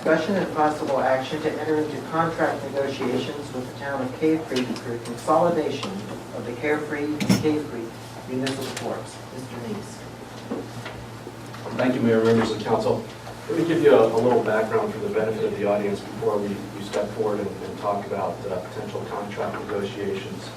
Discussion and possible action to enter into contract negotiations with the town of Cave Creek for consolidation of the Carefree and Cave Creek municipal courts. Mr. Neiss. Thank you, Mayor, members of the council. Let me give you a little background for the benefit of the audience before we step forward and talk about potential contract negotiations.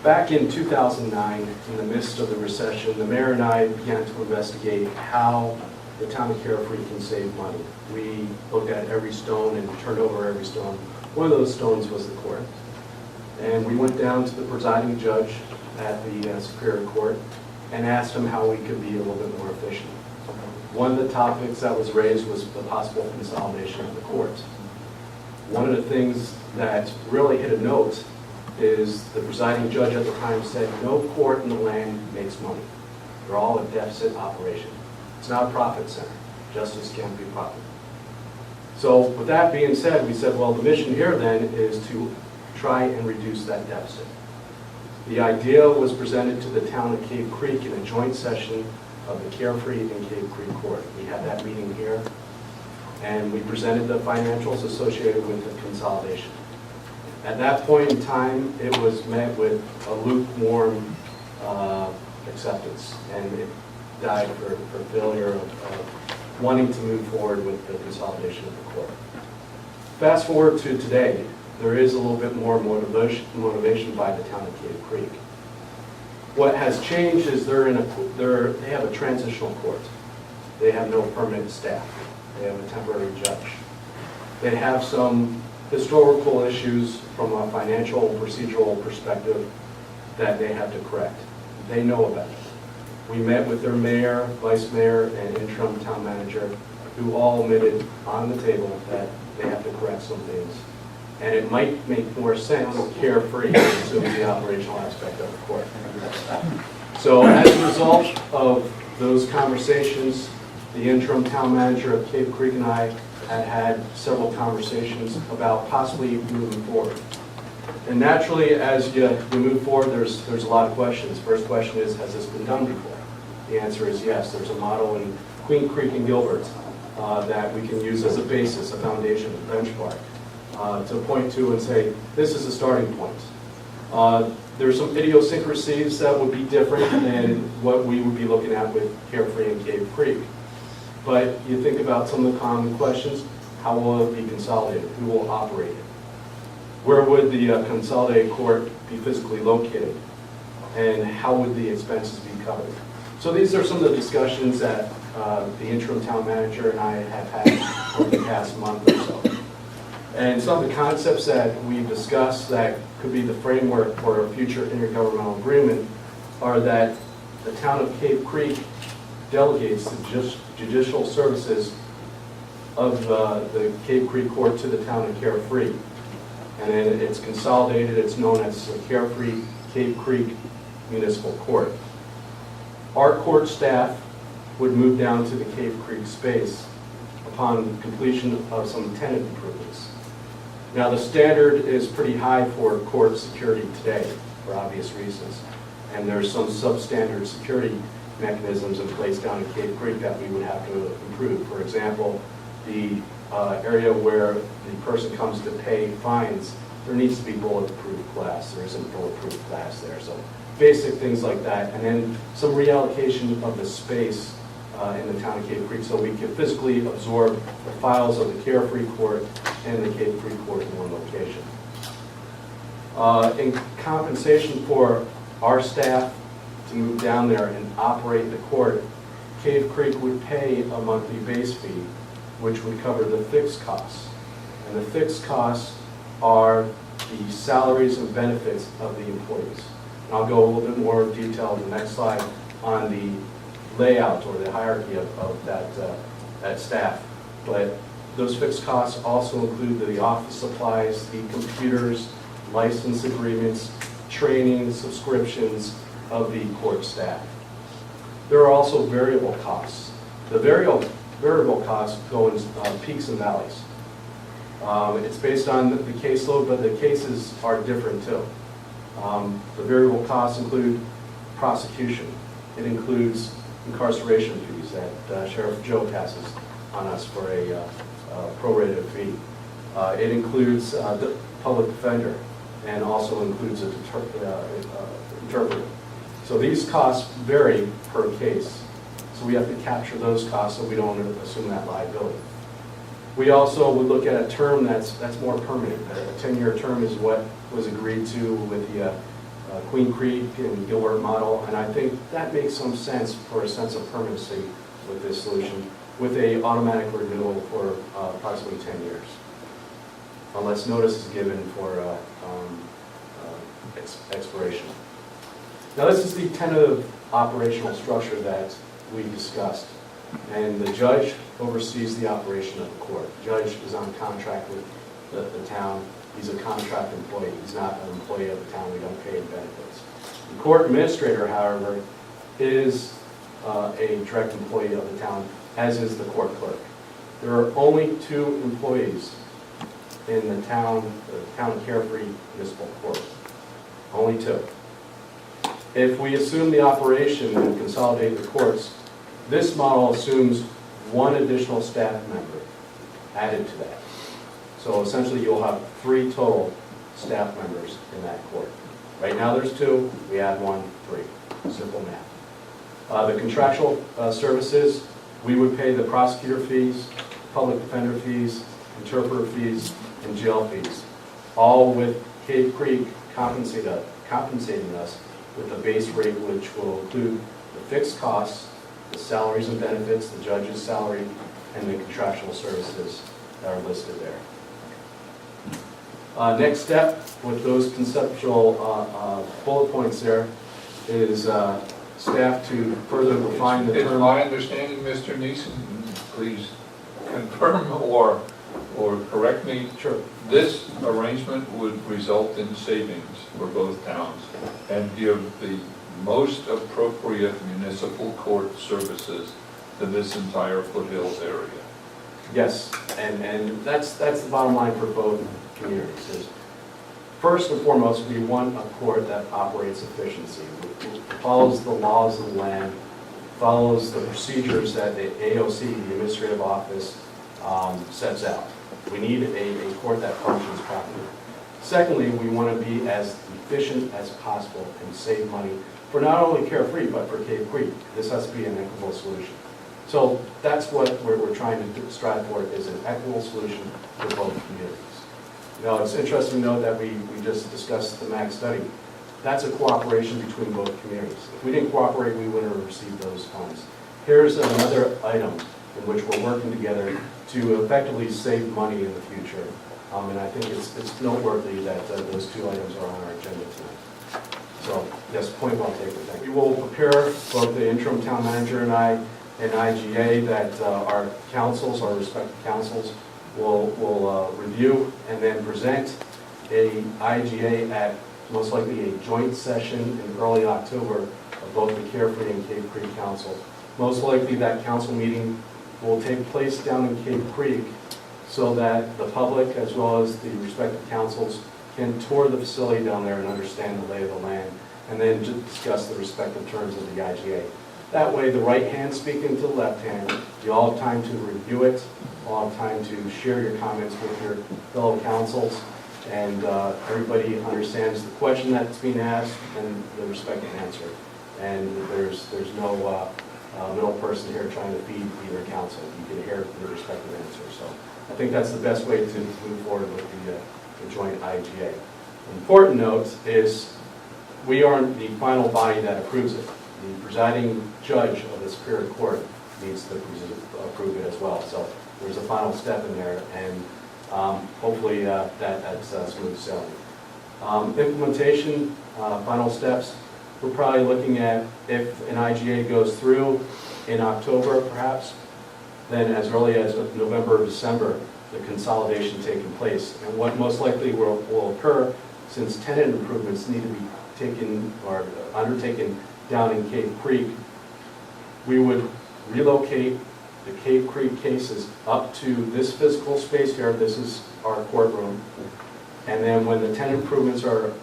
Back in 2009, in the midst of the recession, the mayor and I began to investigate how the town of Carefree can save money. We looked at every stone and turned over every stone. One of those stones was the court. And we went down to the presiding judge at the Superior Court and asked him how we could be a little bit more efficient. One of the topics that was raised was the possible consolidation of the courts. One of the things that really hit a note is the presiding judge at the time said, no court in the land makes money. They're all a deficit operation. It's not a profit center. Justice can't be profit. So with that being said, we said, well, the mission here then is to try and reduce that deficit. The idea was presented to the town of Cave Creek in a joint session of the Carefree and Cave Creek Court. We had that meeting here, and we presented the financials associated with the consolidation. At that point in time, it was met with a lukewarm acceptance, and it died for failure of wanting to move forward with the consolidation of the court. Fast forward to today, there is a little bit more motivation by the town of Cave Creek. What has changed is they have a transitional court. They have no permanent staff. They have a temporary judge. They have some historical issues from a financial and procedural perspective that they have to correct. They know about it. We met with their mayor, vice mayor, and interim town manager, who all admitted on the table that they have to correct some things. And it might make more sense Carefree to the operational aspect of the court. So as a result of those conversations, the interim town manager of Cave Creek and I had several conversations about possibly moving forward. And naturally, as you move forward, there's a lot of questions. First question is, has this been done before? The answer is yes. There's a model in Queen Creek and Gilbert that we can use as a basis, a foundation, a benchmark, to point to and say, this is a starting point. There's some idiosyncrasies that would be different than what we would be looking at with Carefree and Cave Creek. But you think about some of the common questions. How will it be consolidated? Who will operate it? Where would the consolidated court be physically located? And how would the expenses be covered? So these are some of the discussions that the interim town manager and I have had over the past month or so. And some of the concepts that we've discussed that could be the framework for a future intergovernmental agreement are that the town of Cave Creek delegates the judicial services of the Cave Creek Court to the town of Carefree. And then it's consolidated, it's known as the Carefree Cave Creek Municipal Court. Our court staff would move down to the Cave Creek space upon completion of some tenant improvements. Now the standard is pretty high for court security today for obvious reasons. And there's some substandard security mechanisms in place down in Cave Creek that we would have to improve. For example, the area where the person comes to pay fines, there needs to be bulletproof glass. There isn't bulletproof glass there. So basic things like that. And then some reallocation of the space in the town of Cave Creek so we can physically absorb the files of the Carefree Court and the Cave Creek Court in one location. In compensation for our staff to move down there and operate the court, Cave Creek would pay a monthly base fee, which would cover the fixed costs. And the fixed costs are the salaries and benefits of the employees. And I'll go a little bit more detail in the next slide on the layout or the hierarchy of that staff. But those fixed costs also include the office supplies, the computers, license agreements, training, subscriptions of the court staff. There are also variable costs. The variable costs go in peaks and valleys. It's based on the caseload, but the cases are different too. The variable costs include prosecution. It includes incarceration fees that Sheriff Joe passes on us for a prorated It includes the public defender and also includes an interpreter. So these costs vary per case. So we have to capture those costs so we don't assume that liability. We also would look at a term that's more permanent. A 10-year term is what was agreed to with the Queen Creek and Gilbert model, and I think that makes some sense for a sense of permanency with this solution, with a automatic renewal for approximately 10 years, unless notice is given for expiration. Now this is the tentative operational structure that we discussed, and the judge oversees the operation of the court. The judge is on contract with the town. He's a contract employee. He's not an employee of the town. We don't pay him benefits. The court administrator, however, is a direct employee of the town, as is the court clerk. There are only 2 employees in the town Carefree Municipal Court. Only 2. If we assume the operation and consolidate the courts, this model assumes 1 additional staff member added to that. So essentially you'll have 3 total staff members in that court. Right now there's 2, we add 1, 3. Simple math. The contractual services, we would pay the prosecutor fees, public defender fees, interpreter fees, and jail fees, all with Cave Creek compensating us with a base rate which will include the fixed costs, the salaries and benefits, the judge's salary, and the contractual services that are listed there. Next step with those conceptual bullet points there is staff to further refine the term. Is my understanding, Mr. Neiss, please confirm or correct me. Sure. This arrangement would result in savings for both towns and give the most appropriate municipal court services to this entire foothills area. Yes, and that's the bottom line for both communities. Is first and foremost, we want a court that operates efficiency, follows the laws of the land, follows the procedures that the AOC, the Administrative Office, sets out. We need a court that functions properly. Secondly, we want to be as efficient as possible and save money for not only Carefree, but for Cave Creek. This has to be an equitable solution. So that's what we're trying to strive for, is an equitable solution for both communities. Now, it's interesting to note that we just discussed the MAC study. That's a cooperation between both communities. If we didn't cooperate, we wouldn't have received those funds. Here's another item in which we're working together to effectively save money in the future. And I think it's noteworthy that those 2 items are on our agenda tonight. So, yes, point well taken. Thank you. We will prepare, both the interim town manager and I, an IGA that our councils, our respective councils, will review and then present a IGA at most likely a joint session in early October of both the Carefree and Cave Creek Council. Most likely that council meeting will take place down in Cave Creek so that the public as well as the respective councils can tour the facility down there and understand the lay of the land, and then discuss the respective terms of the IGA. That way the right hand speaking to the left hand, you all have time to review it, all have time to share your comments with your fellow councils, and everybody understands the question that's being asked and the respective answer. And there's no middle person here trying to feed either council. You can hear the respective answer. So I think that's the best way to move forward with the joint IGA. An important note is we aren't the final body that approves it. The presiding judge of the Superior Court needs to approve it as well. So there's a final step in there, and hopefully that's smooth sailing. Implementation, final steps, we're probably looking at, if an IGA goes through in October perhaps, then as early as November or December, the consolidation taking place. And what most likely will occur, since tenant improvements need to be taken or undertaken down in Cave Creek, we would relocate the Cave Creek cases up to this physical space here. This is our courtroom. And then when the tenant improvements are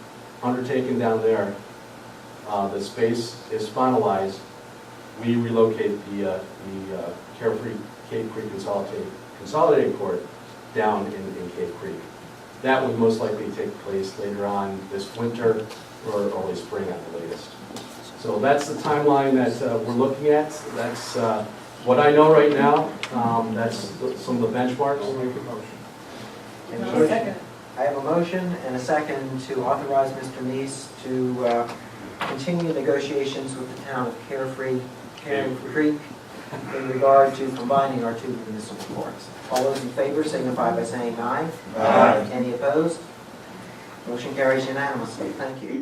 undertaken down there, the space is finalized, we relocate the Carefree Cave Creek Consolidated Court down in Cave Creek. That would most likely take place later on this winter or early spring at the latest. So that's the timeline that we're looking at. That's what I know right now. That's some of the benchmarks. And I have a motion and a second to authorize Mr. Neiss to continue negotiations with the town of Carefree Creek in regard to combining our two municipal courts. All those in favor signify by saying aye. Aye. Any opposed? Motion carries unanimously. Thank you.